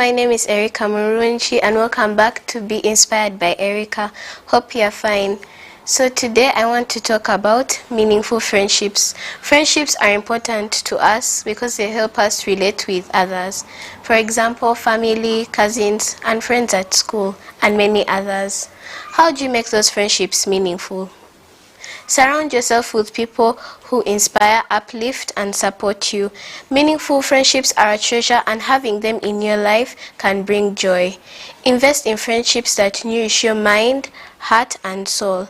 my name is Erica Murunchi and welcome back to Be Inspired by Erica. Hope you're fine. So today I want to talk about meaningful friendships. Friendships are important to us because they help us relate with others. For example, family, cousins, and friends at school, and many others. How do you make those friendships meaningful? Surround yourself with people who inspire, uplift, and support you. Meaningful friendships are a treasure, and having them in your life can bring joy. Invest in friendships that nourish your mind, heart, and soul.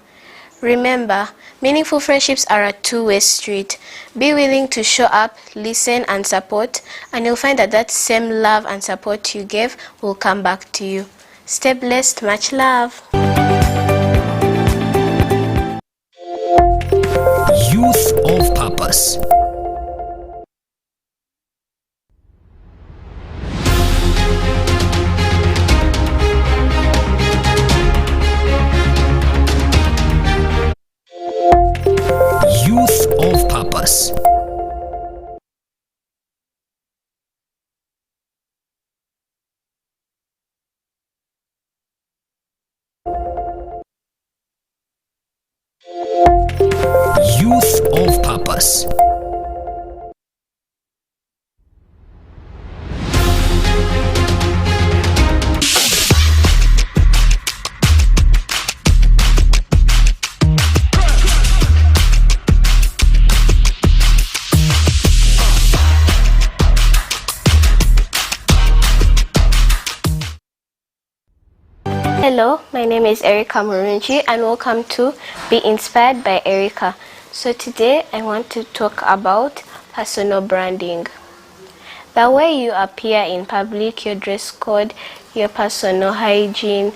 Remember, meaningful friendships are a two-way street. Be willing to show up, listen, and support, and you'll find that that same love and support you gave will come back to you. Stay blessed. Much love. Youth of Purpose. Youth of Purpose. Youth of Purpose. Hello, my name is Erica Murunchi and welcome to Be Inspired by Erica. So today I want to talk about personal branding. The way you appear in public, your dress code, your personal hygiene,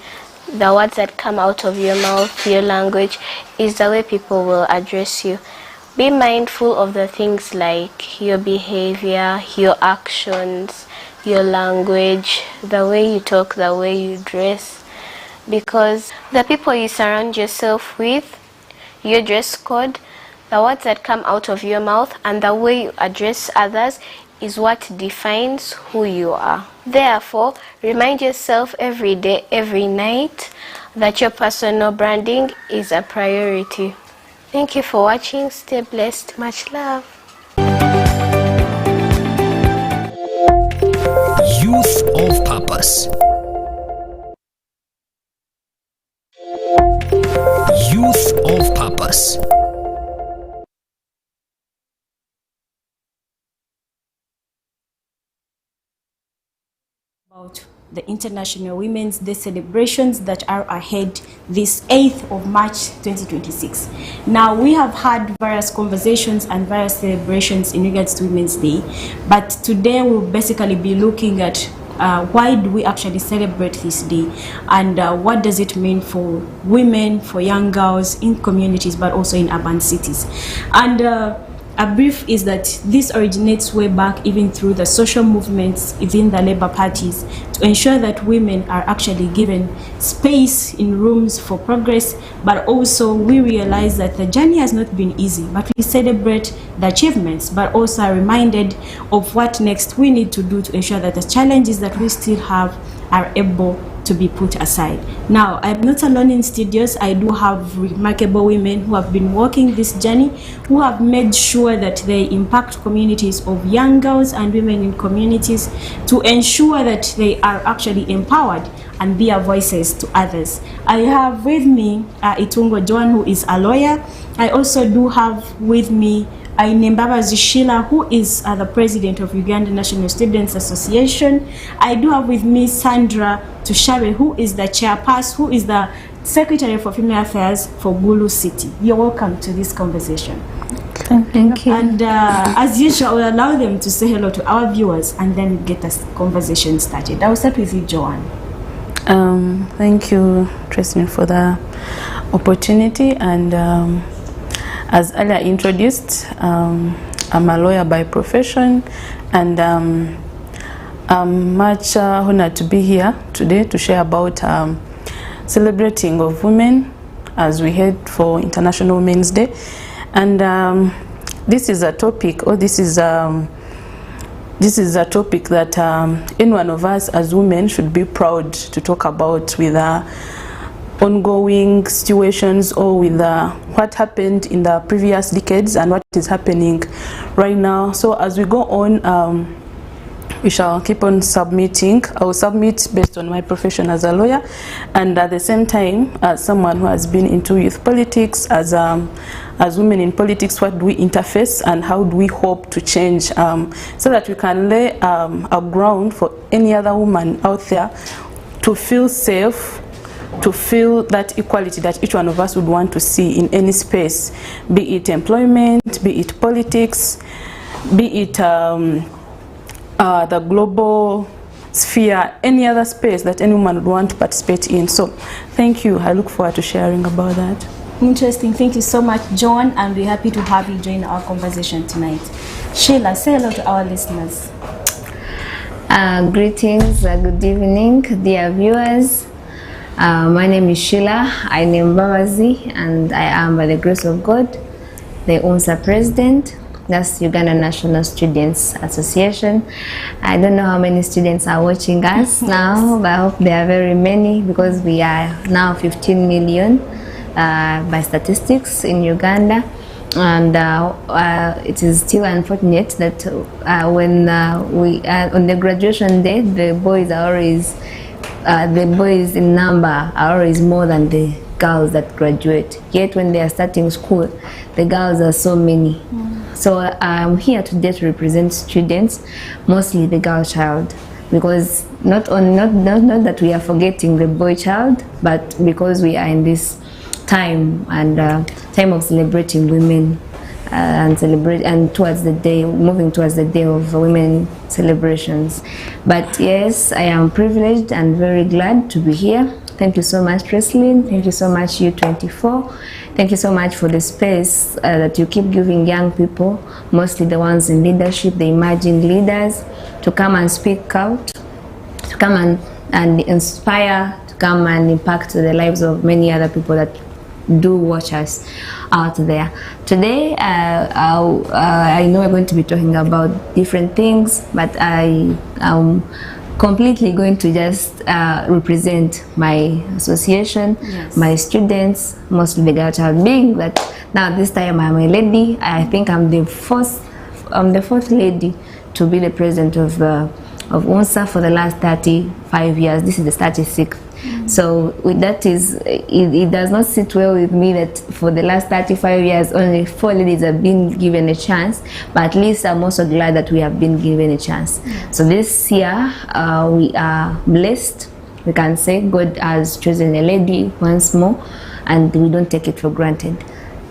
the words that come out of your mouth, your language, is the way people will address you. Be mindful of the things like your behavior, your actions, your language, the way you talk, the way you dress. Because the people you surround yourself with, your dress code, the words that come out of your mouth, and the way you address others is what defines who you are. Therefore, remind yourself every day, every night, that your personal branding is a priority. Thank you for watching. Stay blessed. Much love. Youth of Purpose. Youth of Purpose. About the International Women's Day celebrations that are ahead this 8th of March 2026. Now, we have had various conversations and various celebrations in regards to Women's Day, but today we'll basically be looking at why do we actually celebrate this day, and what does it mean for women, for young girls in communities, but also in urban cities. And a brief is that this originates way back even through the social movements within the labor parties to ensure that women are actually given space in rooms for progress, but also we realize that the journey has not been easy, but we celebrate the achievements, but also are reminded of what next we need to do to ensure that the challenges that we still have are able to be put aside. Now, I'm not alone in studios. I do have remarkable women who have been walking this journey, who have made sure that they impact communities of young girls and women in communities to ensure that they are actually empowered and be a voices to others. I have with me Itungo Joan, who is a lawyer. I also do have with me Ainembaba Zishila, who is the president of Uganda National Students Association. I do have with me Sandra Tushabe, who is the chairperson, who is the secretary for female affairs for Gulu City. You're welcome to this conversation. Thank you. And as usual, we'll allow them to say hello to our viewers and then get this conversation started. I'll start with you, Joanne. Thank you, Tristan, for the opportunity. And as earlier introduced, I'm a lawyer by profession, and I'm much honored to be here today to share about celebrating of women as we head for International Women's Day. And this is a topic, or this is this is a topic that any one of us as women should be proud to talk about, with ongoing situations or with what happened in the previous decades and what is happening right now. So as we go on, we shall keep on submitting. I will submit based on my profession as a lawyer, and at the same time, as someone who has been into youth politics, as women in politics, what do we interface and how do we hope to change, so that we can lay a ground for any other woman out there to feel safe, to feel that equality that each one of us would want to see in any space, be it employment, be it politics, be it the global sphere, any other space that any woman would want to participate in. So thank you. I look forward to sharing about that. Interesting. Thank you so much, John, and we're happy to have you join our conversation tonight. Sheila, say hello to our listeners. Greetings, good evening, dear viewers. My name is Sheila. I am Babazi, and I am, by the grace of God, the UNSA president. That's Uganda National Students Association. I don't know how many students are watching us now, but I hope there are very many, because we are now 15 million by statistics in Uganda. And it is still unfortunate that when we on the graduation day, the boys in number are always more than the girls that graduate. Yet when they are starting school, the girls are so many. So I'm here today to represent students, mostly the girl child, because not that we are forgetting the boy child, but because we are in this time and time of celebrating women and towards the day, moving towards the day of women celebrations. But yes, I am privileged and very glad to be here. Thank you so much, Treslin. Thank you so much, U24. Thank you so much for the space that you keep giving young people, mostly the ones in leadership, the emerging leaders, to come and speak out, to come and inspire, to come and impact the lives of many other people that do watch us out there. Today, I know we're going to be talking about different things, but I am completely going to just represent my association, yes, my students, mostly the girl child, being that now this time I'm a lady. I think I'm the fourth lady to be the president of UNSA for the last 35 years. This is the 36th. So with that it does not sit well with me that for the last 35 years only 4 ladies have been given a chance, but at least I'm also glad that we have been given a chance. So this year we are blessed. We can say God has chosen a lady once more, and we don't take it for granted.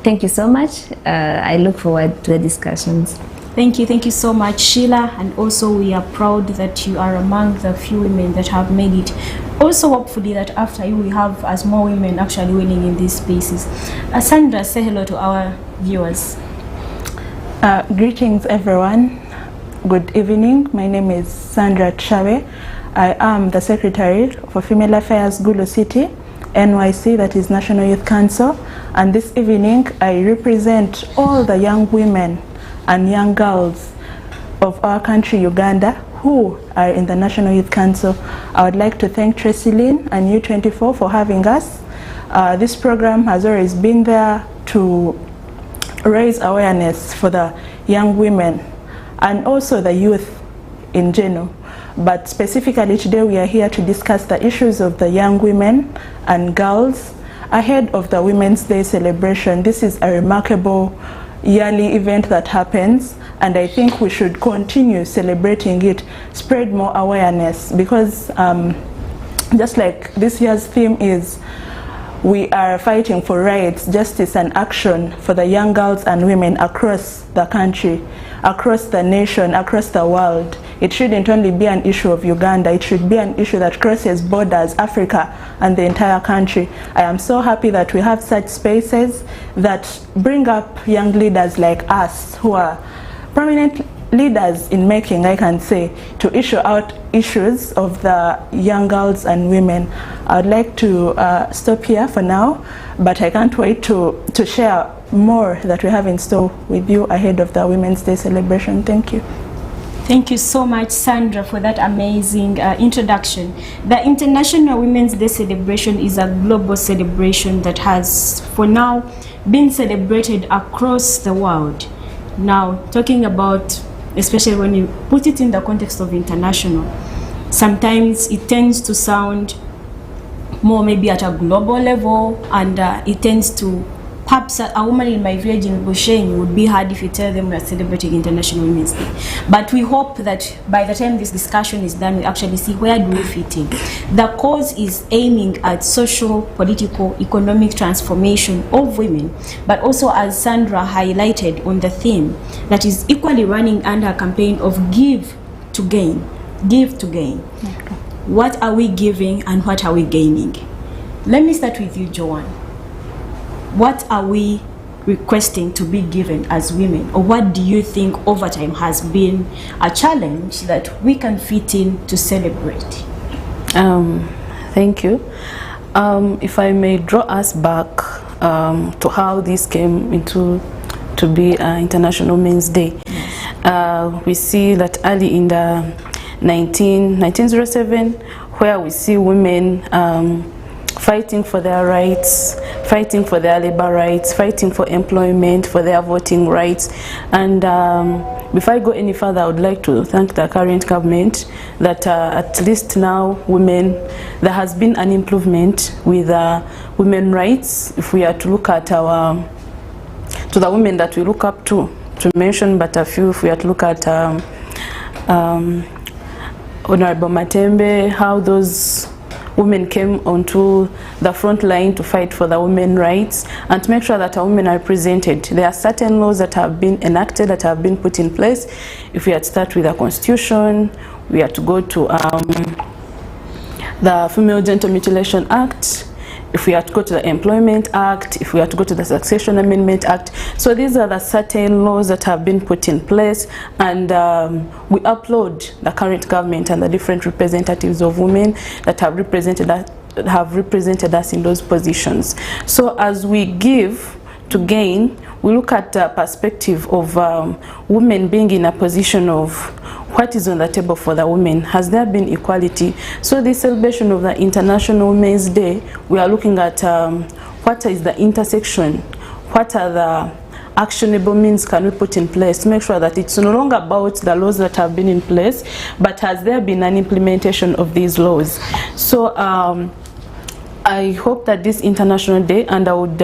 Thank you so much. I look forward to the discussions. Thank you so much, Sheila, and also we are proud that you are among the few women that have made it. Also, hopefully that after you, we have as more women actually winning in these spaces. Sandra, say hello to our viewers. Greetings, everyone. Good evening. My name is Sandra Chawe. I am the Secretary for Female Affairs, Gulu City, NYC, that is National Youth Council. And this evening, I represent all the young women and young girls of our country, Uganda, who are in the National Youth Council. I would like to thank Tresilyn and U24 for having us. This program has always been there to raise awareness for the young women and also the youth in general. But specifically today we are here to discuss the issues of the young women and girls ahead of the Women's Day celebration. This is a remarkable yearly event that happens, and I think we should continue celebrating it, spread more awareness, because just like this year's theme is, we are fighting for rights, justice and action for the young girls and women across the country, across the nation, across the world. It shouldn't only be an issue of Uganda, it should be an issue that crosses borders, Africa and the entire country. I am so happy that we have such spaces that bring up young leaders like us, who are prominent leaders in making, I can say, to issue out issues of the young girls and women. I would like to stop here for now, but I can't wait to share more that we have in store with you ahead of the Women's Day celebration. Thank you. Thank you so much, Sandra, for that amazing introduction. The International Women's Day celebration is a global celebration that has, for now, been celebrated across the world. Now, talking about, especially when you put it in the context of international, sometimes it tends to sound more maybe at a global level, and it tends to, perhaps a woman in my village in Bushenyi would be hard if you tell them we are celebrating International Women's Day. But we hope that by the time this discussion is done, we actually see where do we fit in. The cause is aiming at social, political, economic transformation of women, but also, as Sandra highlighted on the theme, that is equally running under a campaign of give to gain. Give to gain. Okay. What are we giving and what are we gaining? Let me start with you, Joanne. What are we requesting to be given as women, or what do you think over time has been a challenge that we can fit in to celebrate? Thank you. If I may draw us back to how this came into to be International Women's Day. Yes. We see that early in the 1907, where we see women fighting for their rights, fighting for their labor rights, fighting for employment, for their voting rights. And before I go any further, I would like to thank the current government that at least now there has been an improvement with women rights. If we are to look at the women that we look up to mention but a few, if we are to look at Honorable Matembe, how those women came onto the front line to fight for the women's rights and to make sure that our women are represented. There are certain laws that have been enacted, that have been put in place. If we had to start with the Constitution, we had to go to the Female Genital Mutilation Act, if we had to go to the Employment Act, if we had to go to the Succession Amendment Act. So these are the certain laws that have been put in place, and we applaud the current government and the different representatives of women that have represented us in those positions. So as we give to gain, we look at the perspective of women being in a position of what is on the table for the women. Has there been equality? So this celebration of the International Women's Day, we are looking at what is the intersection, what are the actionable means can we put in place to make sure that it's no longer about the laws that have been in place, but has there been an implementation of these laws. So I hope that this International Day, and I would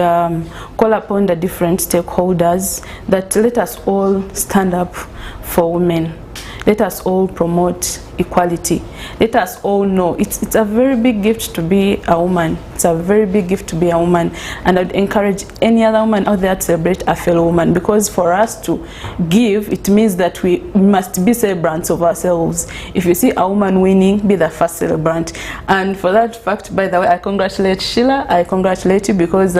call upon the different stakeholders that let us all stand up for women. Let us all promote equality. Let us all know it's a very big gift to be a woman. It's a very big gift to be a woman, and I'd encourage any other woman out there to celebrate a fellow woman, because for us to give, it means that we must be celebrants of ourselves. If you see a woman winning, be the first celebrant. And for that fact, by the way, I congratulate Sheila. I congratulate you, because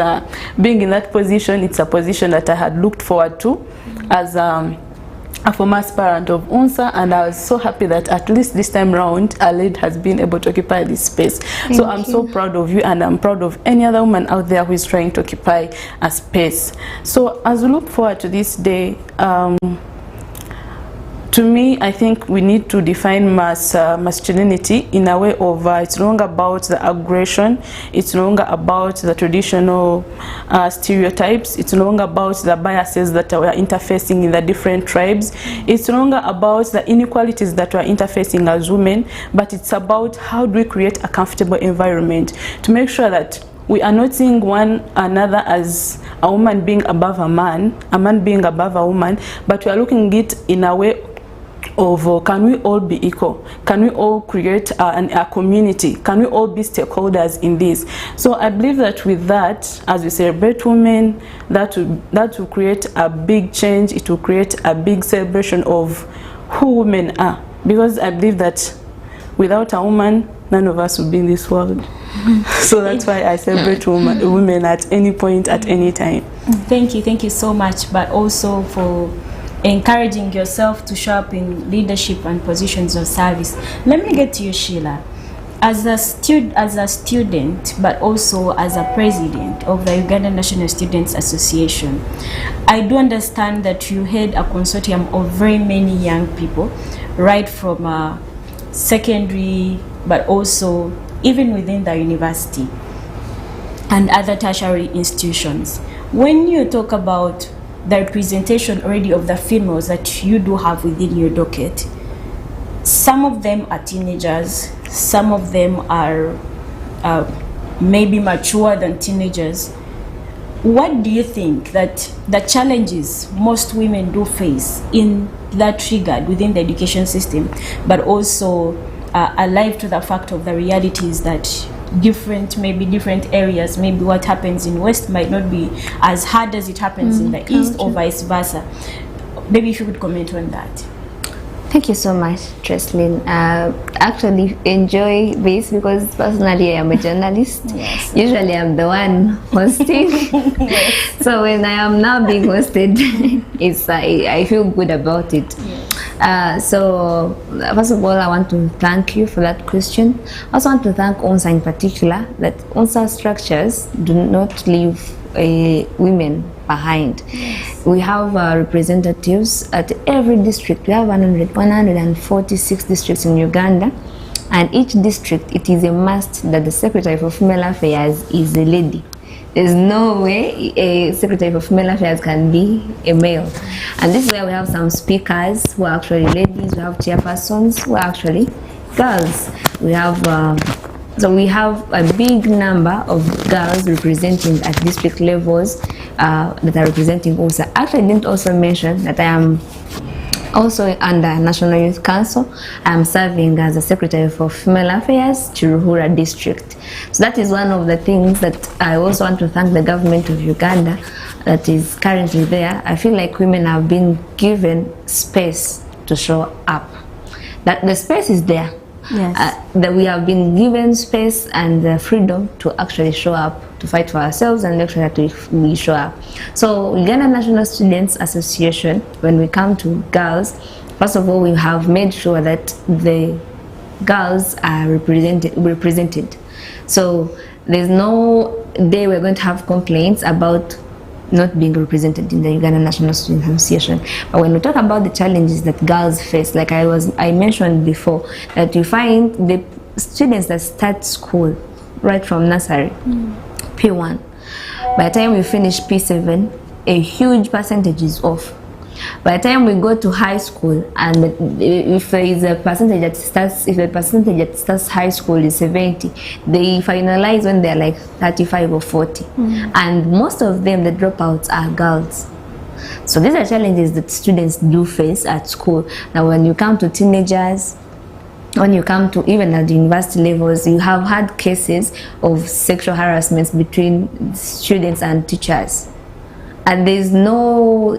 being in that position, it's a position that I had looked forward to as a former aspirant of UNSA, and I was so happy that at least this time round a lady has been able to occupy this space. So I'm so proud of you, and I'm proud of any other woman out there who is trying to occupy a space. So as we look forward to this day, to me, I think we need to define masculinity in a way of it's no longer about the aggression, it's no longer about the traditional stereotypes, it's no longer about the biases that we are interfacing in the different tribes, it's no longer about the inequalities that we are interfacing as women, but it's about how do we create a comfortable environment to make sure that we are not seeing one another as a woman being above a man being above a woman, but we are looking at it in a way of can we all be equal? Can we all create a community? Can we all be stakeholders in this? So I believe that with that, as we celebrate women, that will create a big change. It will create a big celebration of who women are, because I believe that without a woman, none of us would be in this world. So that's why I celebrate women at any point, at any time. Thank you so much, but also for encouraging yourself to show up in leadership and positions of service. Let me get to you, Sheila. as a student, but also as a president of the Ugandan National Students Association, I do understand that you had a consortium of very many young people, right from secondary, but also even within the university and other tertiary institutions. When you talk about the representation already of the females that you do have within your docket, some of them are teenagers, some of them are maybe mature than teenagers. What do you think that the challenges most women do face in that regard within the education system, but also alive to the fact of the realities that different areas, maybe what happens in West might not be as hard as it happens in the East, or vice versa? Maybe if you could comment on that. Thank you so much, Treslin. Actually enjoy this because personally I am a journalist. Yes. Usually I'm the one hosting. Yes. So when I am now being hosted, I feel good about it. Yes. So first of all, I want to thank you for that question. I also want to thank UNSA in particular, that UNSA structures do not leave women behind. Yes. We have representatives at every district. We have 146 districts in Uganda, and each district, it is a must that the Secretary for Female Affairs is a lady. There's no way a Secretary for Female Affairs can be a male. And this is where we have some speakers who are actually ladies, we have chairpersons who are actually girls. We have so we have a big number of girls representing at district levels that are representing UNSA. Actually, I didn't also mention that I am also under National Youth Council. I am serving as a Secretary for Female Affairs, Chiruhura District. So that is one of the things that I also want to thank the government of Uganda that is currently there. I feel like women have been given space to show up. That the space is there. Yes. That we have been given space and the freedom to actually show up, to fight for ourselves, and make sure that we show up. So Uganda National Students Association, when we come to girls, first of all, we have made sure that the girls are represented. So there's no day we're going to have complaints about not being represented in the Uganda National Student Association. But when we talk about the challenges that girls face, like I mentioned before, that you find the students that start school right from nursery, P1, by the time we finish P7, a huge percentage is off. By the time we go to high school, and if there is a percentage that starts, if the percentage that starts high school is 70, they finalize when they're like 35 or 40. And most of them, the dropouts are girls. So these are challenges that students do face at school. Now when you come to teenagers, when you come to even at the university levels, you have had cases of sexual harassment between students and teachers. And there's no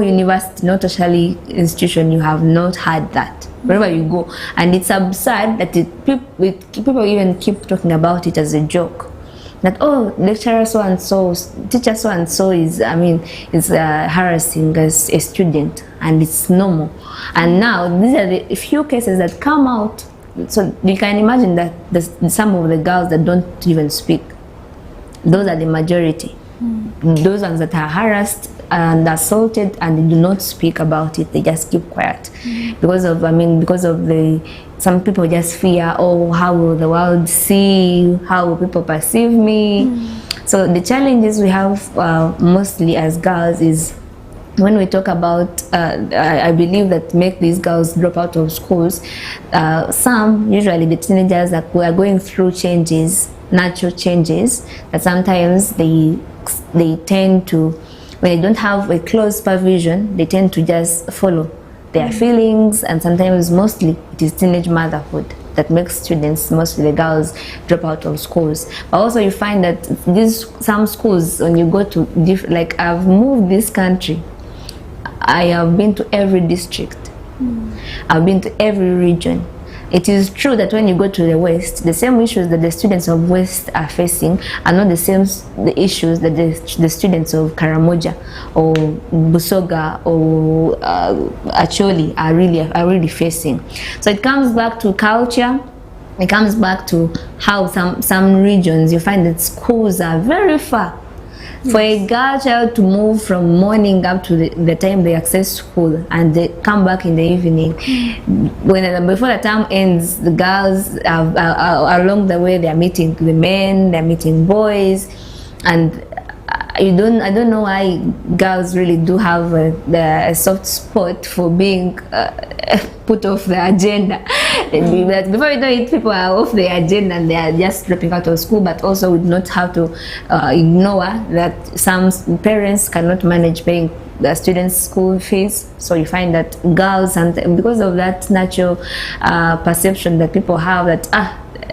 university, no tertiary institution you have not had that. Wherever you go. And it's absurd that people even keep talking about it as a joke. That, oh, lecturer so-and-so, teacher so-and-so is harassing a student, and it's normal. And now, these are the few cases that come out. So you can imagine that some of the girls that don't even speak, those are the majority. Those ones that are harassed and assaulted and they do not speak about it, they just keep quiet because of some people just fear, oh, how will the world see, how will people perceive me? So the challenges we have mostly as girls is when we talk about I believe that make these girls drop out of schools, some, usually the teenagers that are going through changes, natural changes, that sometimes they tend to, when they don't have a close supervision, they tend to just follow their feelings, and sometimes mostly it is teenage motherhood that makes students, mostly the girls, drop out of schools. But also you find that some schools, when you go to like I've moved this country, I have been to every district, I've been to every region. It is true that when you go to the West, the same issues that the students of West are facing are not the issues that the students of Karamoja or Busoga or Acholi are really facing. So it comes back to culture, it comes back to how some regions you find that schools are very far. For a girl child to move from morning up to the time they access school and they come back in the evening, before the term ends, the girls are along the way, they are meeting the men, they're meeting boys, and I don't know why girls really do have a soft spot for being put off the agenda. But before you know it, people are off the agenda and they are just dropping out of school, but also would not have to ignore that some parents cannot manage paying the students' school fees. So you find that girls, and because of that natural perception that people have that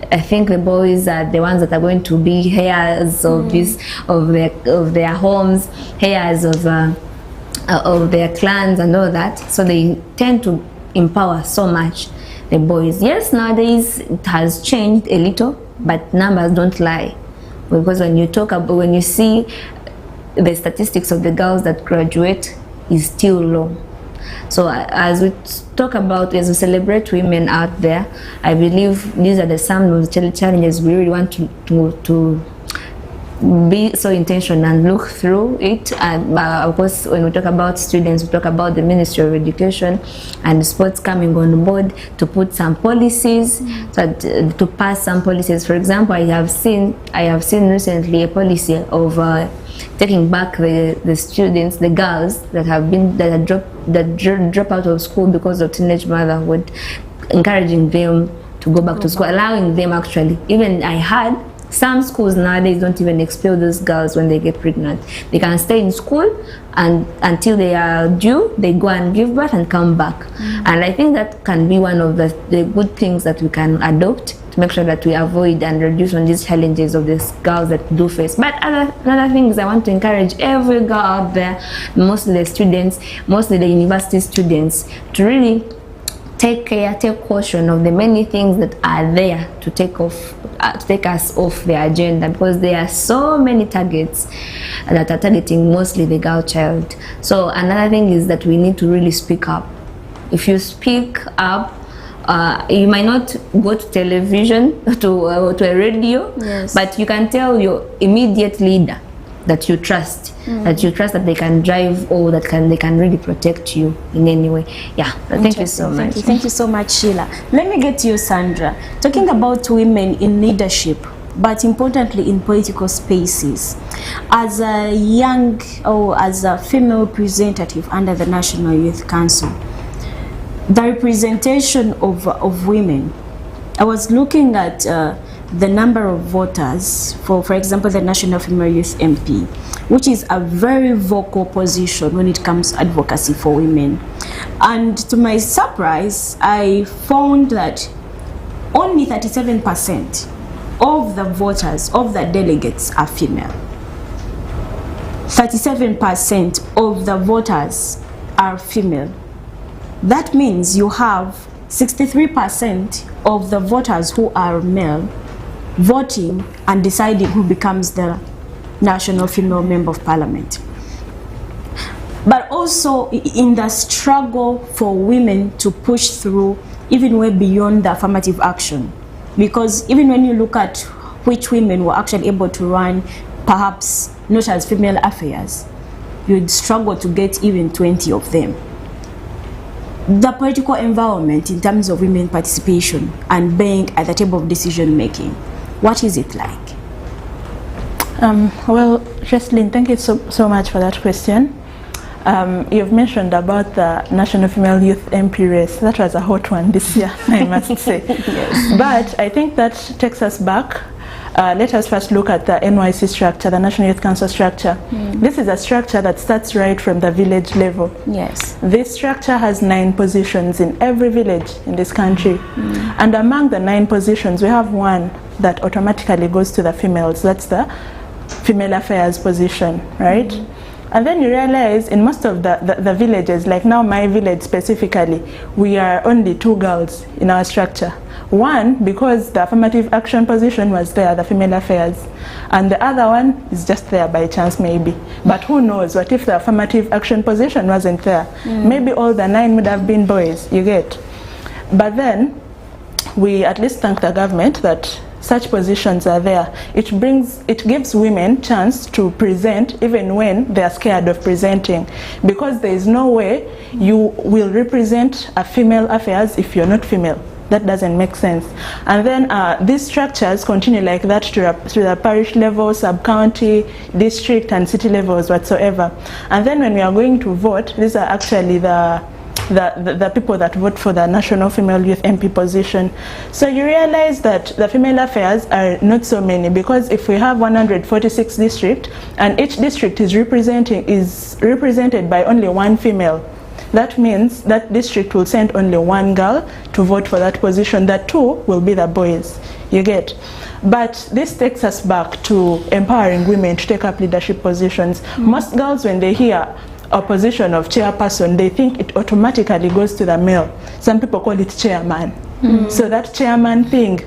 I think the boys are the ones that are going to be heirs of their homes, heirs of their clans and all that. So they tend to empower so much the boys. Yes, nowadays it has changed a little, but numbers don't lie. Because when you see the statistics of the girls that graduate is still low. So as we talk about, as we celebrate women out there, I believe these are some of the challenges we really want to be so intentional and look through it. And of course, when we talk about students, we talk about the Ministry of Education and Sports coming on board to put some policies, to pass some policies. For example, I have seen recently a policy of taking back the students, the girls that drop out of school because of teenage motherhood, encouraging them to go back to school, allowing them actually. Even I had some schools nowadays don't even expel those girls when they get pregnant. They can stay in school and until they are due, they go and give birth and come back. And I think that can be one of the good things that we can adopt to make sure that we avoid and reduce on these challenges of these girls that do face. But other things I want to encourage every girl out there, mostly the students, mostly the university students, to really take caution of the many things that are there to take us off the agenda, because there are so many targets that are targeting mostly the girl child. So another thing is that we need to really speak up. If you speak up, you might not go to television, to a radio, yes, but you can tell your immediate leader that you trust, that they can drive, or that they can really protect you in any way. Yeah, thank you so much. Thank you so much, Sheila. Let me get to you, Sandra. Talking about women in leadership, but importantly in political spaces. As a young, or as a female representative under the National Youth Council, the representation of women, I was looking at the number of voters for example, the National Female Youth MP, which is a very vocal position when it comes to advocacy for women. And to my surprise, I found that only 37% of the voters, of the delegates, are female. 37% of the voters are female. That means you have 63% of the voters who are male voting and deciding who becomes the National Female Member of Parliament. But also in the struggle for women to push through even way beyond the affirmative action. Because even when you look at which women were actually able to run, perhaps not as female affairs, you'd struggle to get even 20 of them. The political environment in terms of women participation and being at the table of decision making, what is it like? Well, Jocelyn, thank you so much for that question. You've mentioned about the National Female Youth MP race. That was a hot one this year, I must say. Yes. But I think that takes us back. Let us first look at the NYC structure, the National Youth Council structure. This is a structure that starts right from the village level. Yes. This structure has 9 positions in every village in this country. And among the 9 positions, we have one that automatically goes to the females. That's the female affairs position, right? And then you realize in most of the villages, like now my village specifically, we are only 2 girls in our structure. One, because the affirmative action position was there, the female affairs, and the other one is just there by chance maybe. But who knows, what if the affirmative action position wasn't there? Maybe all the 9 would have been boys, you get. But then, we at least thank the government that such positions are there. It gives women chance to present even when they are scared of presenting, because there is no way you will represent a female affairs if you're not female. That doesn't make sense. And then these structures continue like that to the parish level, sub-county, district and city levels whatsoever. And then when we are going to vote, these are actually the people that vote for the National Female Youth MP position. So you realize that the female affairs are not so many, because if we have 146 districts and each district is represented by only one female, that means that district will send only one girl to vote for that position. The two will be the boys, you get. But this takes us back to empowering women to take up leadership positions. Most girls, when they hear a position of chairperson, they think it automatically goes to the male. Some people call it chairman. So that chairman thing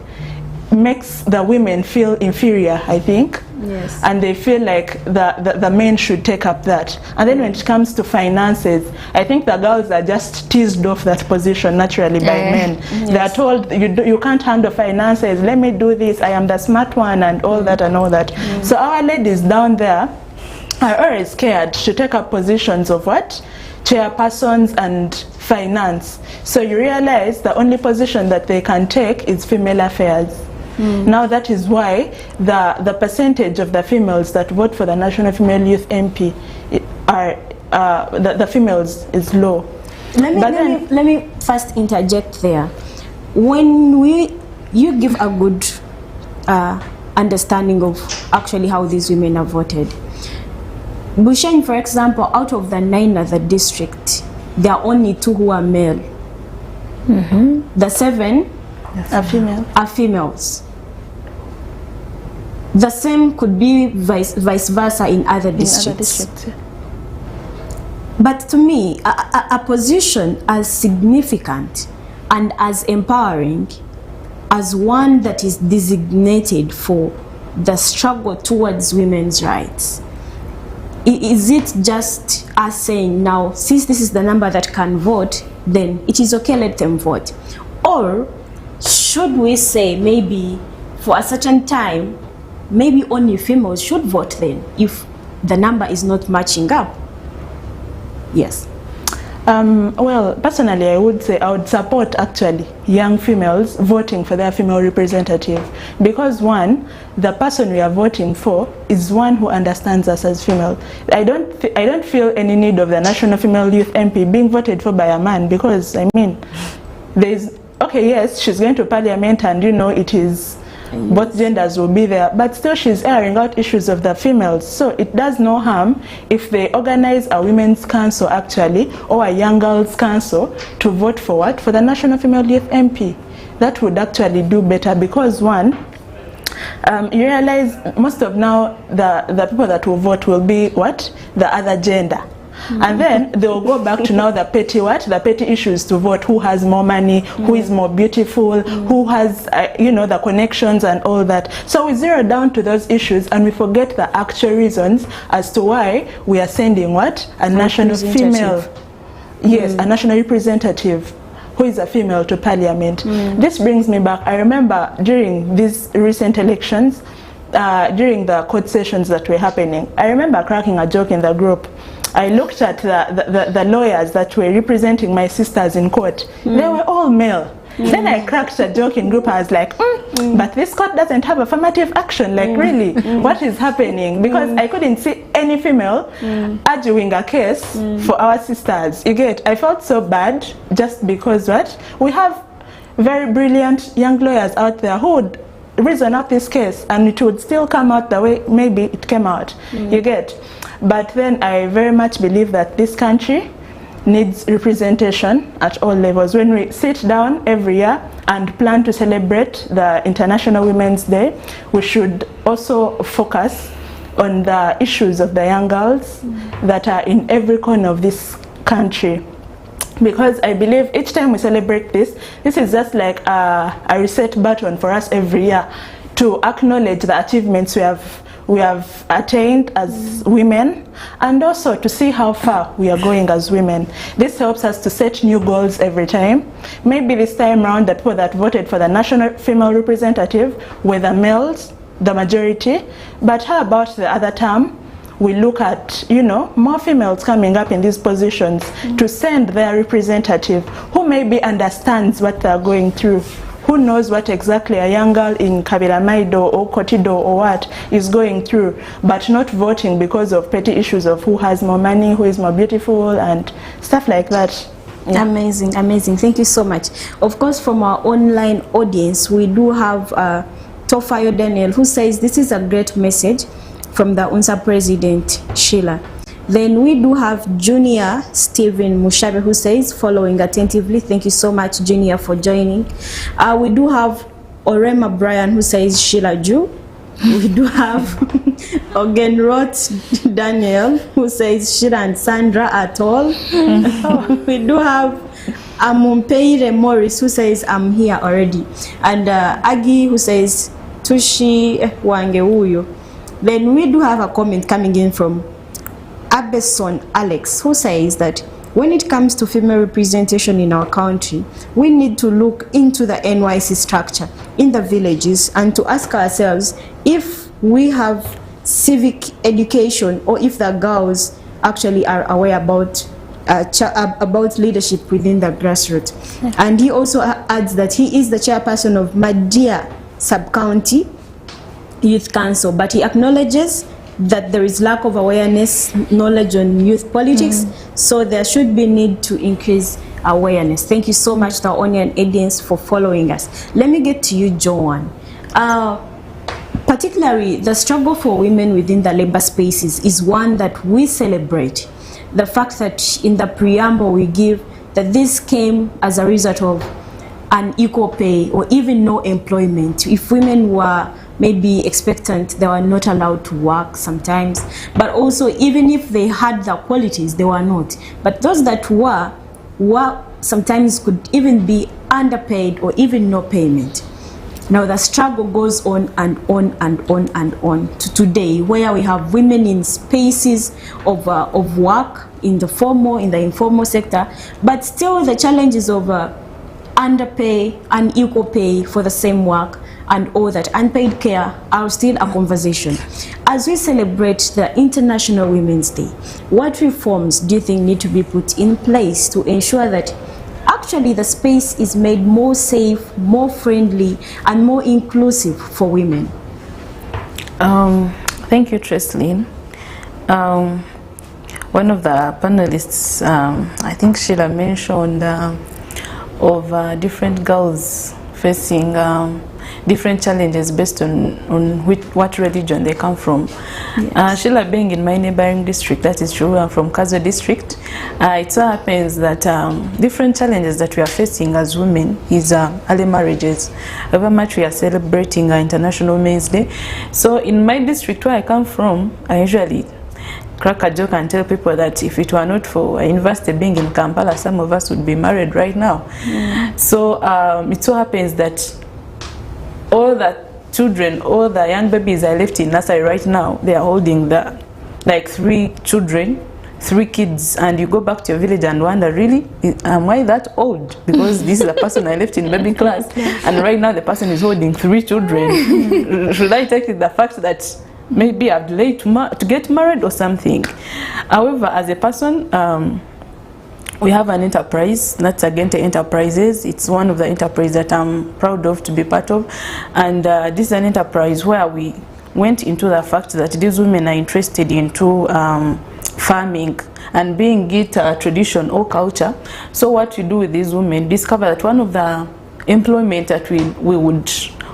makes the women feel inferior, I think. Yes. And they feel like the men should take up that. And then when it comes to finances, I think the girls are just teased off that position naturally by men. Yes. They are told, you can't handle finances, let me do this, I am the smart one, and all that and all that. So our ladies down there are always scared to take up positions of what? Chairpersons and finance. So you realize the only position that they can take is female affairs. Now that is why the percentage of the females that vote for the National Female Youth MP are the females is low. Let me first interject there. When you give a good understanding of actually how these women are voted. Busheng, for example, out of the 9 of the district, there are only 2 who are male. The 7 are females. The same could be vice versa in other districts. But to me, a position as significant and as empowering as one that is designated for the struggle towards women's rights, is it just us saying, now, since this is the number that can vote, then it is okay, let them vote? Or should we say maybe for a certain time, maybe only females should vote then, if the number is not matching up? Yes. Well, personally, I would say I would support actually young females voting for their female representative, because one, the person we are voting for is one who understands us as female. I don't feel any need of the National Female Youth MP being voted for by a man, because I mean, there's okay, yes, she's going to parliament, and you know it is both genders will be there, but still she's airing out issues of the females. So it does no harm if they organize a women's council actually, or a young girls council, to vote for what? For the National Female Youth MP. That would actually do better, because one, you realize most of now the people that will vote will be what? The other gender. And then they will go back to now the petty what? The petty issues to vote. Who has more money? Who is more beautiful? Who has, you know, the connections and all that. So we zero down to those issues and we forget the actual reasons as to why we are sending what? A national female. Yes, a national representative who is a female to parliament. This brings me back. I remember during these recent elections, during the court sessions that were happening, I remember cracking a joke in the group. I looked at the lawyers that were representing my sisters in court. They were all male. Then I cracked a joke in group. I was like, but this court doesn't have affirmative action. Like, really, what is happening? Because I couldn't see any female arguing a case for our sisters. You get, I felt so bad just because what? We have very brilliant young lawyers out there who would reason out this case and it would still come out the way maybe it came out. You get. But then I very much believe that this country needs representation at all levels. When we sit down every year and plan to celebrate the International Women's Day, we should also focus on the issues of the young girls that are in every corner of this country. Because I believe each time we celebrate this is just like a reset button for us every year to acknowledge the achievements we we have attained as women, and also to see how far we are going as women. This helps us to set new goals every time. Maybe this time around, the people that voted for the national female representative were the males, the majority, but how about the other term? We look at, you know, more females coming up in these positions to send their representative who maybe understands what they're going through, who knows what exactly a young girl in Kabiramaido or Kotido or what is going through, but not voting because of petty issues of who has more money, who is more beautiful, and stuff like that. Yeah. Amazing, amazing. Thank you so much. Of course, from our online audience, we do have Tofayo Daniel, who says this is a great message from the UNSA president, Sheila. Then we do have Junior Stephen Mushabe, who says, following attentively. Thank you so much, Junior, for joining. We do have Orema Brian, who says, Sheila Ju. We do have Ogenrot Daniel, who says, Sheila and Sandra at all. We do have Amumpeire Morris, who says, I'm here already. And Agi, who says, Tushi Wange Uyo. Then we do have a comment coming in from Abeson Alex, who says that when it comes to female representation in our country, we need to look into the NYC structure in the villages and to ask ourselves if we have civic education or if the girls actually are aware about leadership within the grassroots. And he also adds that he is the chairperson of Madia Sub-County Youth Council, but he acknowledges that there is lack of awareness, knowledge on youth politics, so there should be need to increase awareness. Thank you so much, the Onion audience, for following us. Let me get to you, Joan. Particularly, the struggle for women within the labor spaces is one that we celebrate. The fact that in the preamble we give that this came as a result of unequal pay or even no employment. If women were maybe expectant, they were not allowed to work sometimes, but also even if they had the qualities, they were not. But those that were sometimes could even be underpaid or even no payment. Now the struggle goes on and on and on and on to today, where we have women in spaces of work in the formal, in the informal sector, but still the challenges of underpay, unequal pay for the same work, and all that, unpaid care are still a conversation. As we celebrate the International Women's Day, what reforms do you think need to be put in place to ensure that actually the space is made more safe, more friendly, and more inclusive for women? Thank you, Treslyn. One of the panelists, I think Sheila mentioned of different girls facing different challenges based on what religion they come from. Yes. Sheila being in my neighboring district, that is true, I'm from Kazo district, it so happens that different challenges that we are facing as women is early marriages. However much we are celebrating International Women's Day. So in my district where I come from, I usually crack a joke and tell people that if it were not for a university being in Kampala, some of us would be married right now. So it so happens that all the children, all the young babies I left in nursery right now, they are holding like 3 children, 3 kids, and you go back to your village and wonder, really, am I that old? Because this is the person I left in baby class, and right now the person is holding 3 children. Should I take the fact that maybe I'm late to get married or something? However, as a person, we have an enterprise, that's Agente Enterprises. It's one of the enterprises that I'm proud of to be part of. And this is an enterprise where we went into the fact that these women are interested into farming and being it tradition or culture. So what we do with these women, discover that one of the employment that we would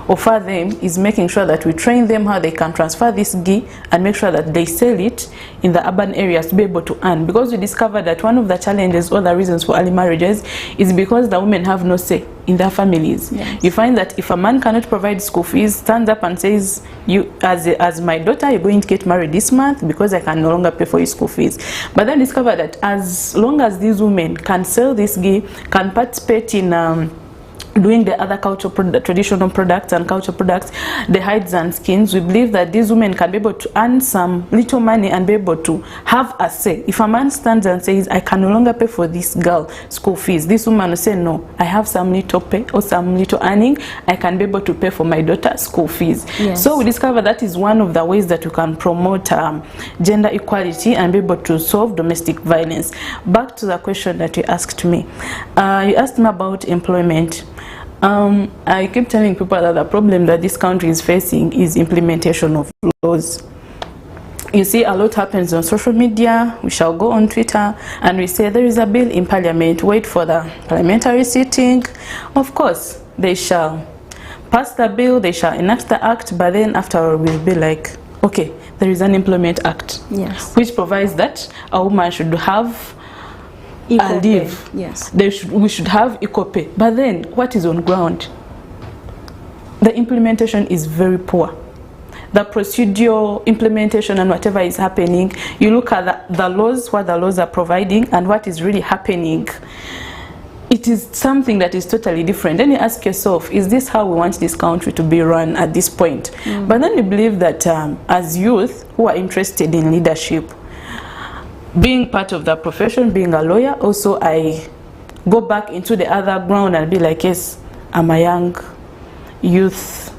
offer them is making sure that we train them how they can transfer this ghee and make sure that they sell it in the urban areas to be able to earn. Because we discovered that one of the challenges or the reasons for early marriages is because the women have no say in their families. Yes. You find that if a man cannot provide school fees, stands up and says, "You, as my daughter, you're going to get married this month because I can no longer pay for your school fees." But then discover that as long as these women can sell this ghee, can participate in doing the other traditional products and cultural products, the hides and skins. We believe that these women can be able to earn some little money and be able to have a say. If a man stands and says, I can no longer pay for this girl school fees, this woman will say, no, I have some little pay or some little earning, I can be able to pay for my daughter's school fees. Yes. So we discover that is one of the ways that we can promote gender equality and be able to solve domestic violence. Back to the question that you asked me. You asked me about employment. I keep telling people that the problem that this country is facing is implementation of laws. You see, a lot happens on social media. We shall go on Twitter and we say there is a bill in Parliament, wait for the parliamentary sitting. Of course, they shall pass the bill, they shall enact the act, but then after we'll be like, okay, there is an Employment Act, Yes. which provides that a woman should have Equal a leave. pay. Yes. We should have equal pay. But then, what is on ground? The implementation is very poor. The procedural implementation and whatever is happening, you look at the laws, what the laws are providing, and what is really happening. It is something that is totally different. Then you ask yourself, is this how we want this country to be run at this point? But then you believe that as youth who are interested in leadership, being part of the profession, being a lawyer, also I go back into the other ground and be like, yes, I'm a young youth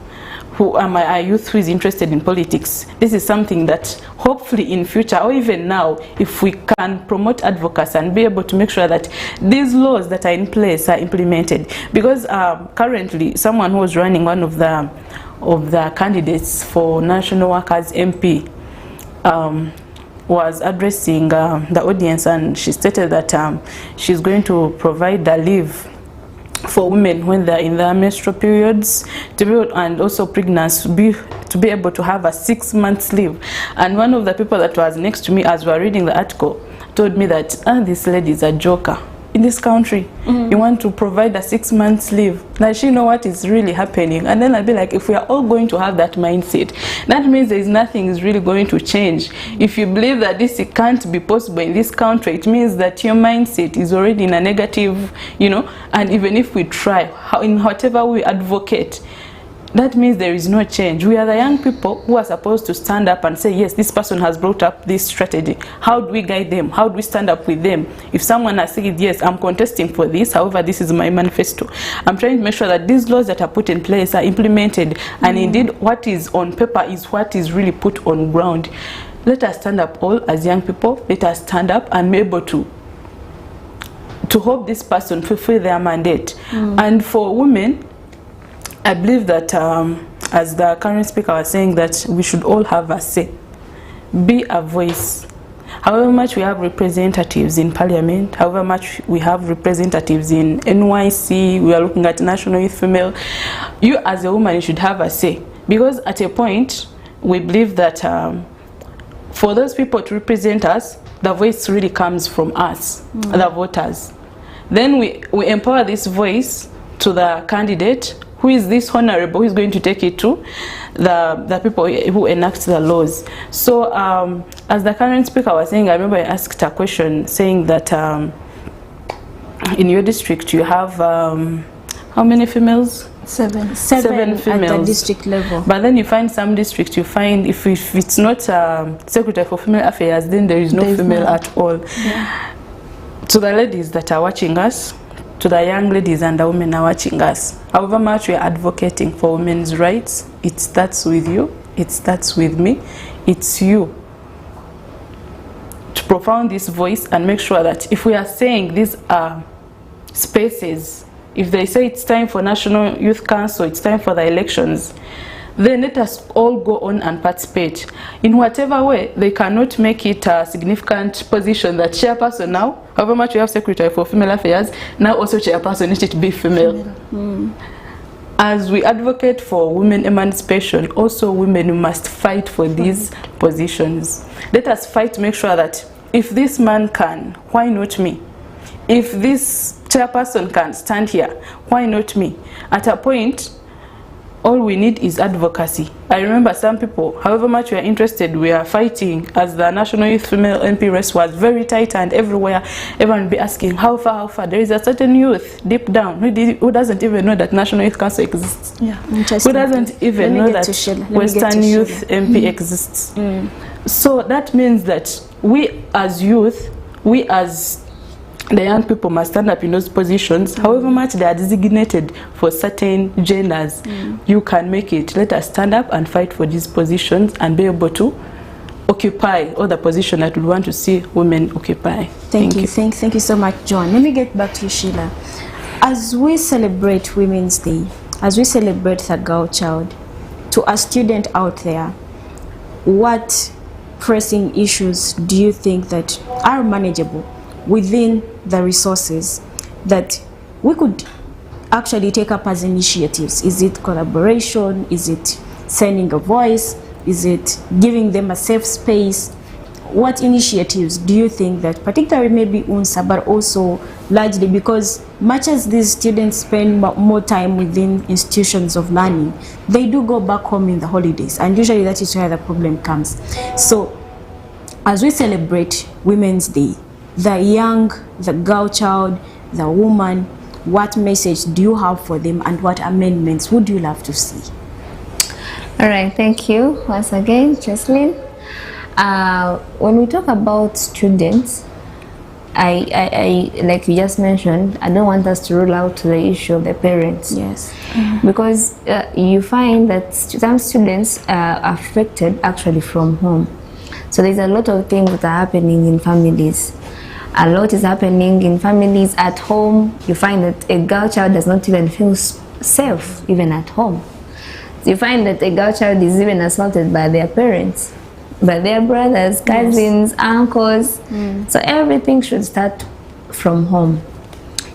who is interested in politics. This is something that hopefully in future or even now, if we can promote advocacy and be able to make sure that these laws that are in place are implemented. Because currently someone who was running one of the candidates for National Workers MP was addressing the audience, and she stated that she's going to provide the leave for women when they're in their menstrual periods and also pregnancy to be able to have a 6 months leave. And one of the people that was next to me as we were reading the article told me that this lady is a joker. In this country, you want to provide a 6 months leave. Now she know what is really happening. And then I'll be like, if we are all going to have that mindset, that means there is nothing is really going to change. If you believe that this can't be possible in this country, it means that your mindset is already in a negative, and even if we try, in whatever we advocate, that means there is no change. We are the young people who are supposed to stand up and say, yes, this person has brought up this strategy. How do we guide them? How do we stand up with them? If someone has said, yes, I'm contesting for this, however, this is my manifesto, I'm trying to make sure that these laws that are put in place are implemented, and indeed what is on paper is what is really put on ground. Let us stand up all as young people. Let us stand up and be able to help this person fulfill their mandate. And for women, I believe that, as the current speaker was saying, that we should all have a say, be a voice. However much we have representatives in Parliament, however much we have representatives in NYC, we are looking at National Youth Female, you as a woman, you should have a say. Because at a point, we believe that for those people to represent us, the voice really comes from us, the voters. Then we empower this voice to the candidate, who is this honorable, who is going to take it to the people who enact the laws. So as the current speaker was saying, I remember I asked a question saying that in your district you have how many females? Seven females at the district level. But then you find some districts, you find if it's not Secretary for Female Affairs, then there is no female at all. Yeah. To the ladies that are watching us, to the young ladies and the women are watching us, however much we are advocating for women's rights, it starts with you, it starts with me, it's you to profound this voice and make sure that if we are saying these are spaces, if they say it's time for National Youth Council, it's time for the elections, then let us all go on and participate. In whatever way, they cannot make it a significant position that chairperson now, however much we have Secretary for Female Affairs, now also chairperson needs to be female. As we advocate for women emancipation, also women must fight for these positions. Let us fight to make sure that if this man can, why not me? If this chairperson can stand here, why not me? At a point, all we need is advocacy. I remember some people, however much we are interested, we are fighting. As the National Youth Female MP race was very tight, and everywhere everyone will be asking how far. There is a certain youth deep down who doesn't even know that National Youth Council exists. Yeah, interesting. Who doesn't even know that Western Youth MP exists. So that means that we as youth, we as the young people must stand up in those positions, however much they are designated for certain genders. You can make it. Let us stand up and fight for these positions and be able to occupy all the positions that we want to see women occupy. Thank you. Thank you so much, John. Let me get back to you, Sheila. As we celebrate Women's Day, as we celebrate the girl child, to a student out there, what pressing issues do you think that are manageable within the resources that we could actually take up as initiatives? Is it collaboration? Is it sending a voice? Is it giving them a safe space? What initiatives do you think that, particularly maybe UNSA, but also largely because much as these students spend more time within institutions of learning, they do go back home in the holidays, and usually that is where the problem comes. So as we celebrate Women's Day, the young, the girl child, the woman, what message do you have for them, and what amendments would you love to see? All right, thank you once again, Jocelyn. When we talk about students, I like you just mentioned, I don't want us to rule out the issue of the parents. Yes. Because you find that some students are affected actually from home. So there's a lot of things that are happening in families. A lot is happening in families at home. You find that a girl child does not even feel safe even at home. So you find that a girl child is even assaulted by their parents, by their brothers, cousins, uncles. So everything should start from home.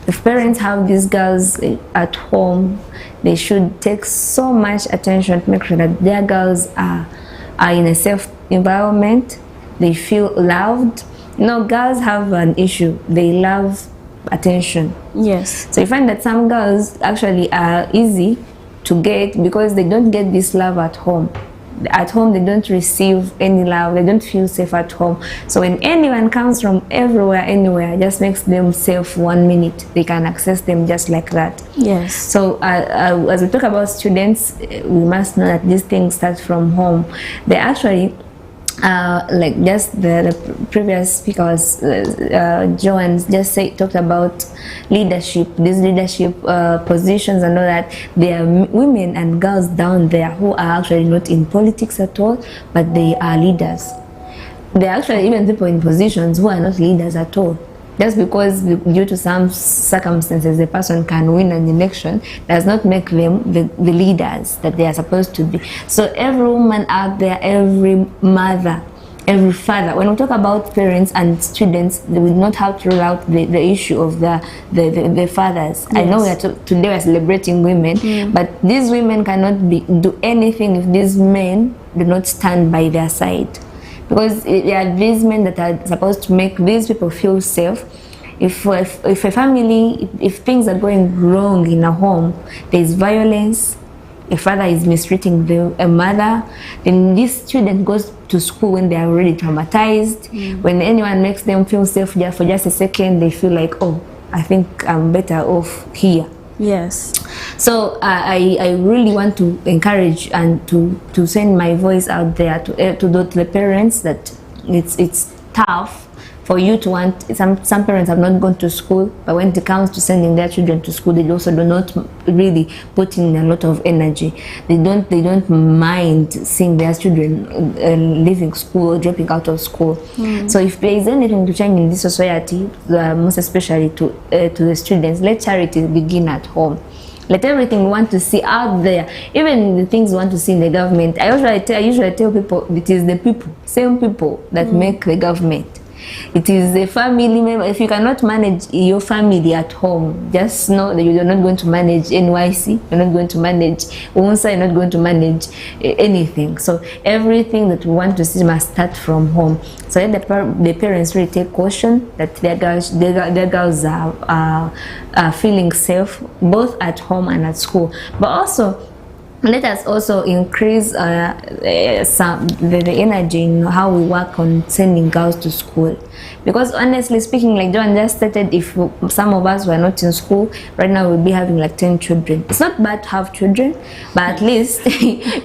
If parents have these girls at home, they should take so much attention to make sure that their girls are in a safe environment. They feel loved. You know, girls have an issue. They love attention. Yes. So you find that some girls actually are easy to get because they don't get this love at home. At home, they don't receive any love. They don't feel safe at home. So when anyone comes from everywhere, anywhere, just makes them safe 1 minute. They can access them just like that. Yes. So as we talk about students, we must know that these things start from home. They actually like just the previous speakers, Joan just talked about leadership, these leadership positions and all that. There are women and girls down there who are actually not in politics at all, but they are leaders. There are actually even people in positions who are not leaders at all. Just because due to some circumstances a person can win an election does not make them the leaders that they are supposed to be. So every woman out there, every mother, every father, when we talk about parents and students, they will not have to rule out the issue of the fathers. Yes. I know today we are celebrating women, but these women cannot do anything if these men do not stand by their side. Because there are these men that are supposed to make these people feel safe. If a family, if things are going wrong in a home, there is violence, a father is mistreating a mother, then this student goes to school when they are already traumatized. When anyone makes them feel safe for just a second, they feel like, oh, I think I'm better off here. Yes. So I really want to encourage and to send my voice out there to the parents that it's tough for you to want. Some parents have not gone to school, but when it comes to sending their children to school, they also do not really put in a lot of energy. They don't mind seeing their children leaving school or dropping out of school. So if there is anything to change in this society, most especially to the students, let charity begin at home. Let everything we want to see out there, even the things we want to see in the government. I usually tell people it is the same people that make the government. It is a family member. If you cannot manage your family at home, just know that you are not going to manage NYC, you're not going to manage UNSA, you're not going to manage anything. So everything that we want to see must start from home. So let the parents really take caution that their girls are feeling safe both at home and at school. But also, let us also increase the energy in how we work on sending girls to school, because honestly speaking, like John just stated, if some of us were not in school right now, we'll be having like 10 children. It's not bad to have children, but at least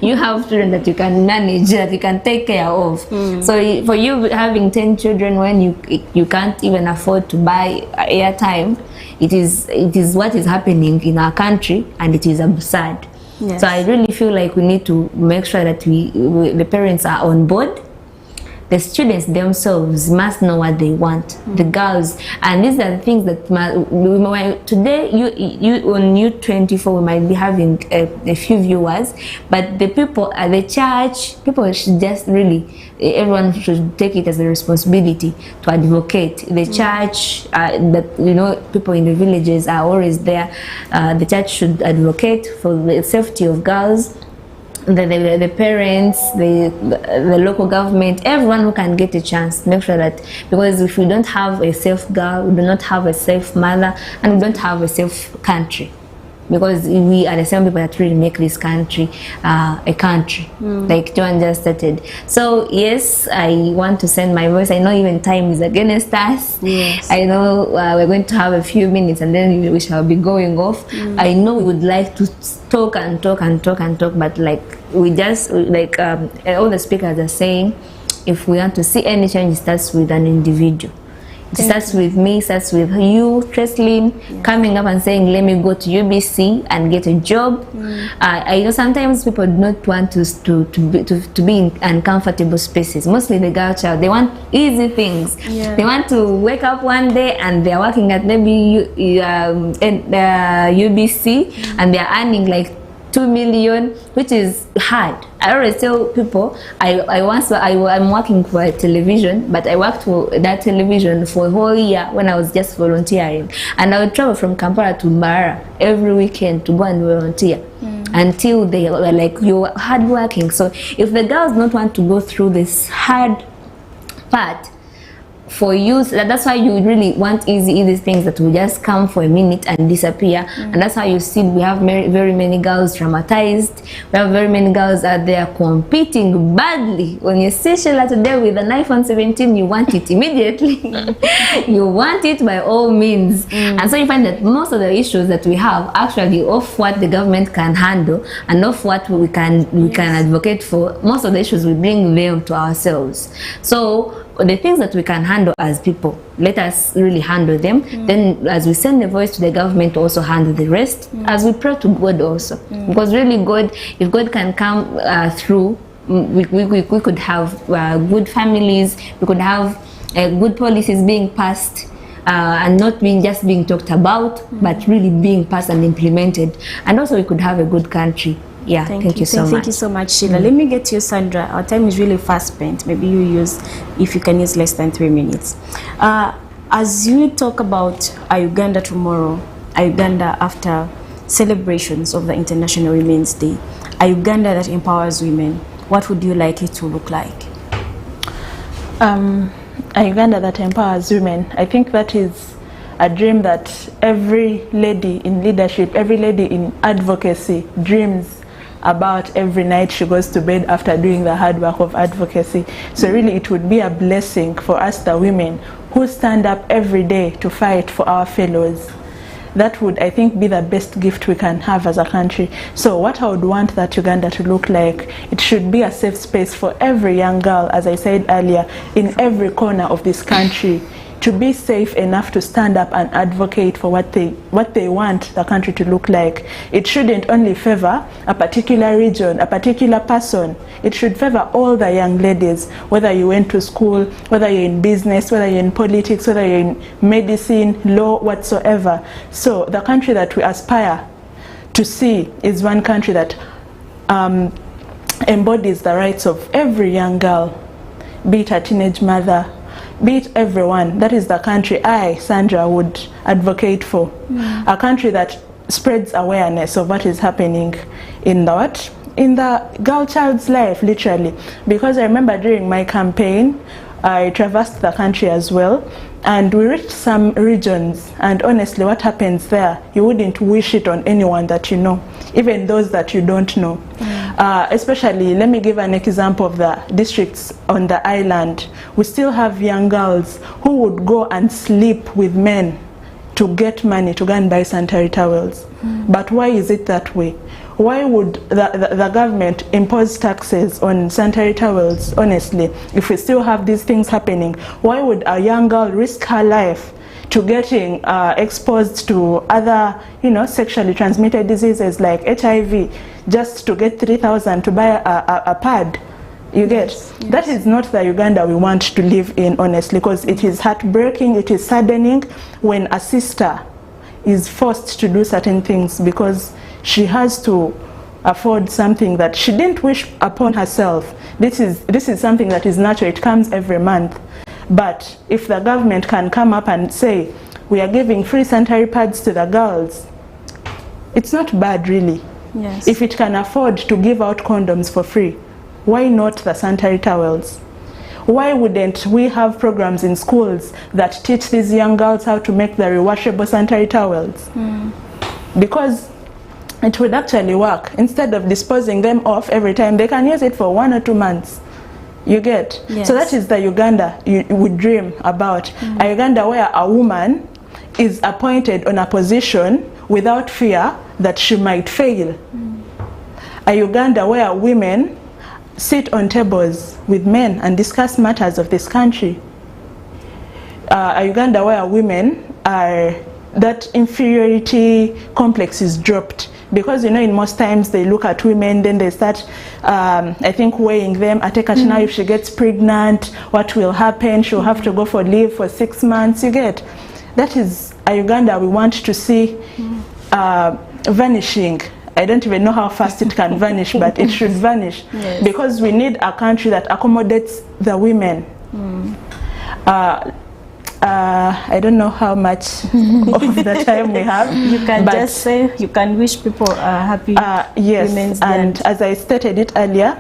you have children that you can manage, that you can take care of. So for you having 10 children when you can't even afford to buy airtime, it is what is happening in our country, and it is absurd. Yes. So I really feel like we need to make sure that the parents are on board. The students themselves must know what they want, the girls, and these are the things that today you on U24 we might be having a few viewers, but the people at the church, people should just really, everyone should take it as a responsibility to advocate. The church, that people in the villages are always there. The church should advocate for the safety of girls. The parents, the local government, everyone who can get a chance, make sure that, because if we don't have a safe girl, we do not have a safe mother, and we don't have a safe country, because we are the same people that really make this country a country, like Joan just stated. So yes, I want to send my voice. I know even time is against us. Yes. I know we're going to have a few minutes and then we shall be going off. I know we would like to talk and talk and talk and talk, but like we just all the speakers are saying, if we want to see any change, it starts with an individual. It starts with me, starts with you, Treslin, coming up and saying, let me go to UBC and get a job. I know sometimes people do not want to be in uncomfortable spaces. Mostly the girl child, they want easy things. They want to wake up one day and they're working at maybe UBC and they're earning like 2 million, which is hard. I always tell people, I'm working for a television, but I worked for that television for a whole year when I was just volunteering, and I would travel from Kampala to Mbarara every weekend to go and volunteer until they were like, you're hard working. So if the girls don't want to go through this hard part, for you, that's why you really want easy things that will just come for a minute and disappear. And that's how you see we have very many girls traumatized. We have very many girls out there competing badly. When you see Sheila today with an iPhone 17, you want it immediately. You want it by all means. And so you find that most of the issues that we have actually of what the government can handle and of what we can advocate for, most of the issues we bring them to ourselves. So the things that we can handle as people, let us really handle them. Then as we send the voice to the government, also handle the rest, as we pray to God also. Because really God, if God can come through, we could have good families, we could have good policies being passed, and not just being talked about, but really being passed and implemented. And also we could have a good country. Yeah, thank you so much. Thank you so much, Sheila. Let me get to you, Sandra. Our time is really fast spent. Maybe if you can use less than 3 minutes. As you talk about Uganda tomorrow, Uganda after celebrations of the International Women's Day, Uganda that empowers women, what would you like it to look like? Uganda that empowers women, I think that is a dream that every lady in leadership, every lady in advocacy dreams about every night she goes to bed after doing the hard work of advocacy. So really it would be a blessing for us, the women who stand up every day to fight for our fellows. That would, I think, be the best gift we can have as a country. So what I would want that Uganda to look like, it should be a safe space for every young girl, as I said earlier, in every corner of this country, to be safe enough to stand up and advocate for what they want the country to look like. It shouldn't only favor a particular region, a particular person. It should favor all the young ladies, whether you went to school, whether you're in business, whether you're in politics, whether you're in medicine, law, whatsoever. So the country that we aspire to see is one country that embodies the rights of every young girl, be it a teenage mother, be it everyone. That is the country I, Sandra, would advocate for. A country that spreads awareness of what is happening in the girl child's life, literally. Because I remember during my campaign, I traversed the country as well, and we reached some regions, and honestly what happens there, you wouldn't wish it on anyone that you know, even those that you don't know. Especially, let me give an example of the districts on the island. We still have young girls who would go and sleep with men to get money to go and buy sanitary towels. But why is it that way? Why would the government impose taxes on sanitary towels, honestly, if we still have these things happening? Why would a young girl risk her life to getting exposed to other, sexually transmitted diseases like HIV just to get 3,000 to buy a pad? You get? Yes. That is not the Uganda we want to live in, honestly, because it is heartbreaking, it is saddening when a sister is forced to do certain things because she has to afford something that she didn't wish upon herself. This is something that is natural, it comes every month. But if the government can come up and say, we are giving free sanitary pads to the girls, it's not bad really. Yes. If it can afford to give out condoms for free, why not the sanitary towels? Why wouldn't we have programs in schools that teach these young girls how to make the rewashable sanitary towels? Because it would actually work. Instead of disposing them off every time, they can use it for 1 or 2 months. You get? Yes. So that is the Uganda you would dream about. A Uganda where a woman is appointed on a position without fear that she might fail. A Uganda where women sit on tables with men and discuss matters of this country. A Uganda where women are, that inferiority complex is dropped. Because in most times they look at women, then they start, I think, weighing them. Now if she gets pregnant, what will happen? She'll have to go for leave for 6 months. You get? That is a Uganda we want to see vanishing. I don't even know how fast it can vanish, but it should vanish. Yes. Because we need a country that accommodates the women. I don't know how much of the time we have. You can just say, you can wish people a happy yes, Women's Day. And as I stated it earlier,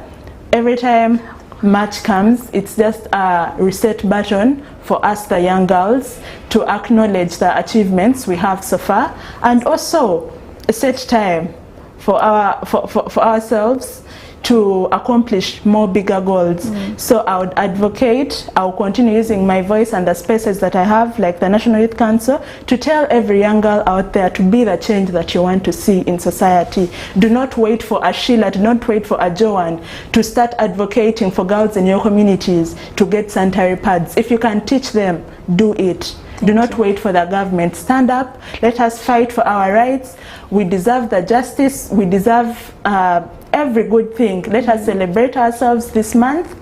every time March comes, it's just a reset button for us, the young girls, to acknowledge the achievements we have so far, and also a set time for ourselves to accomplish more bigger goals. So I would advocate, I will continue using my voice and the spaces that I have, like the National Youth Council, to tell every young girl out there to be the change that you want to see in society. Do not wait for a Sheila, do not wait for a Joanne to start advocating for girls in your communities to get sanitary pads. If you can teach them, do it. Do not wait for the government. Stand up. Let us fight for our rights. We deserve the justice. We deserve every good thing. Let us celebrate ourselves this month.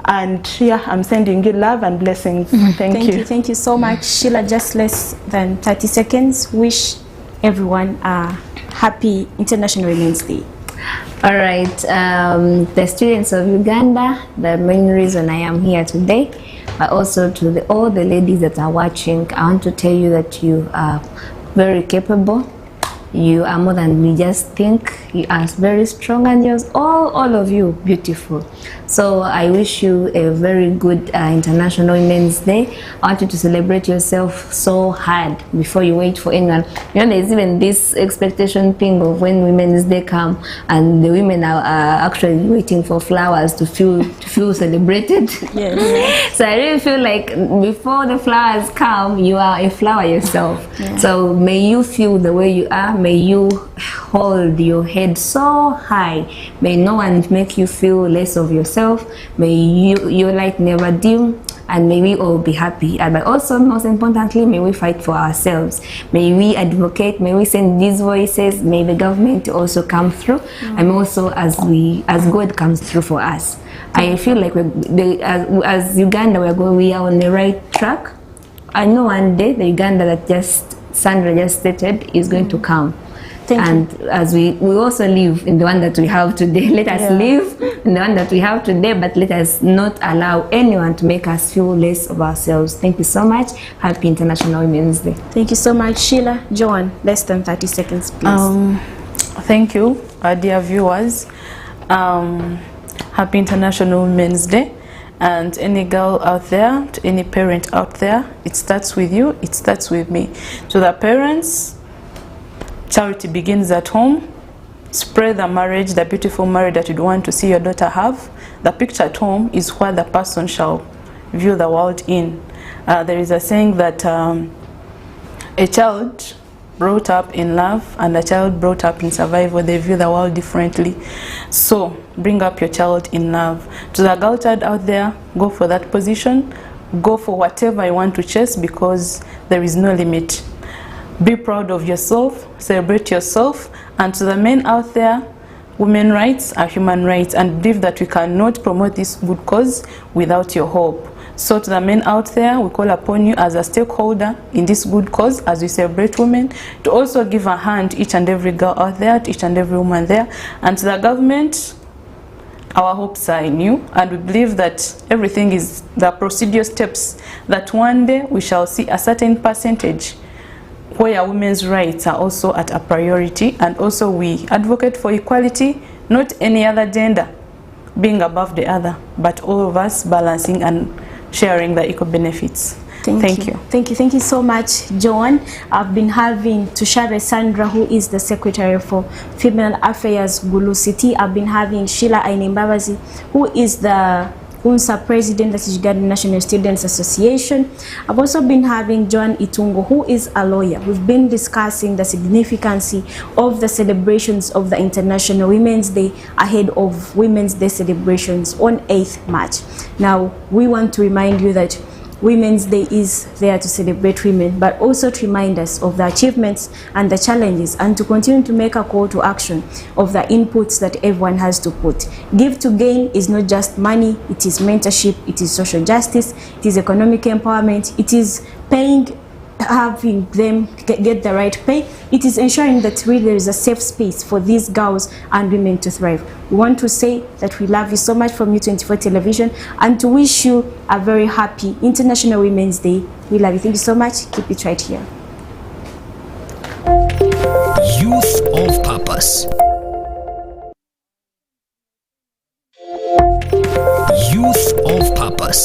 And yeah, I'm sending you love and blessings. Thank you. Thank you so much. Sheila, just less than 30 seconds. Wish everyone a happy International Women's Day. All right, the students of Uganda, the main reason I am here today, but also to all the ladies that are watching, I want to tell you that you are very capable. You are more than we just think. You are very strong, and you're all of you beautiful. So I wish you a very good International Women's Day. I want you to celebrate yourself so hard before you wait for anyone. There's even this expectation thing of when Women's Day come and the women are actually waiting for flowers to feel celebrated. Yes. So I really feel like before the flowers come, you are a flower yourself. Yeah. So may you feel the way you are. May you hold your head so high. May no one make you feel less of yourself. May your light never dim, and may we all be happy. But also, most importantly, may we fight for ourselves. May we advocate. May we send these voices. May the government also come through, and also as God comes through for us. I feel like as Uganda, we are on the right track. I know one day the Uganda that Sandra just stated is going to come. And as we also live in the one that we have today, let us live in the one that we have today, but let us not allow anyone to make us feel less of ourselves. Thank you so much. Happy International Women's Day. Thank you so much, Sheila. Joanne, less than 30 seconds, please. Thank you, dear viewers. Happy International Women's Day. And any girl out there, to any parent out there, it starts with you, it starts with me. To the parents, charity begins at home. Spread the marriage, the beautiful marriage that you'd want to see your daughter have. The picture at home is where the person shall view the world in. There is a saying that a child brought up in love and a child brought up in survival, they view the world differently. So bring up your child in love. To the girl child out there, go for that position, go for whatever you want to chase, because there is no limit. Be proud of yourself, celebrate yourself. And to the men out there, women's rights are human rights, and believe that we cannot promote this good cause without your help. So to the men out there, we call upon you as a stakeholder in this good cause, as we celebrate women, to also give a hand to each and every girl out there, to each and every woman there. And to the government, our hopes are in you, and we believe that everything is the procedure steps, that one day we shall see a certain percentage where women's rights are also at a priority, and also we advocate for equality, not any other gender being above the other, but all of us balancing and sharing the equal benefits. Thank you. Thank you so much, Joan. I've been having Tushabe Sandra, who is the Secretary for Female Affairs, Gulu City. I've been having Sheila Ainembabazi, who is the UNSA President, that is Uganda National Students Association. I've also been having Joan Itungo, who is a lawyer. We've been discussing the significance of the celebrations of the International Women's Day ahead of Women's Day celebrations on 8th March. Now, we want to remind you that Women's Day is there to celebrate women, but also to remind us of the achievements and the challenges, and to continue to make a call to action of the inputs that everyone has to put. Give to Gain is not just money, it is mentorship, it is social justice, it is economic empowerment, it is paying, having them get the right pay. It is ensuring that really there is a safe space for these girls and women to thrive. We want to say that we love you so much from U24 Television, and to wish you a very happy International Women's Day. We love you. Thank you so much. Keep it right here. Youth of Purpose.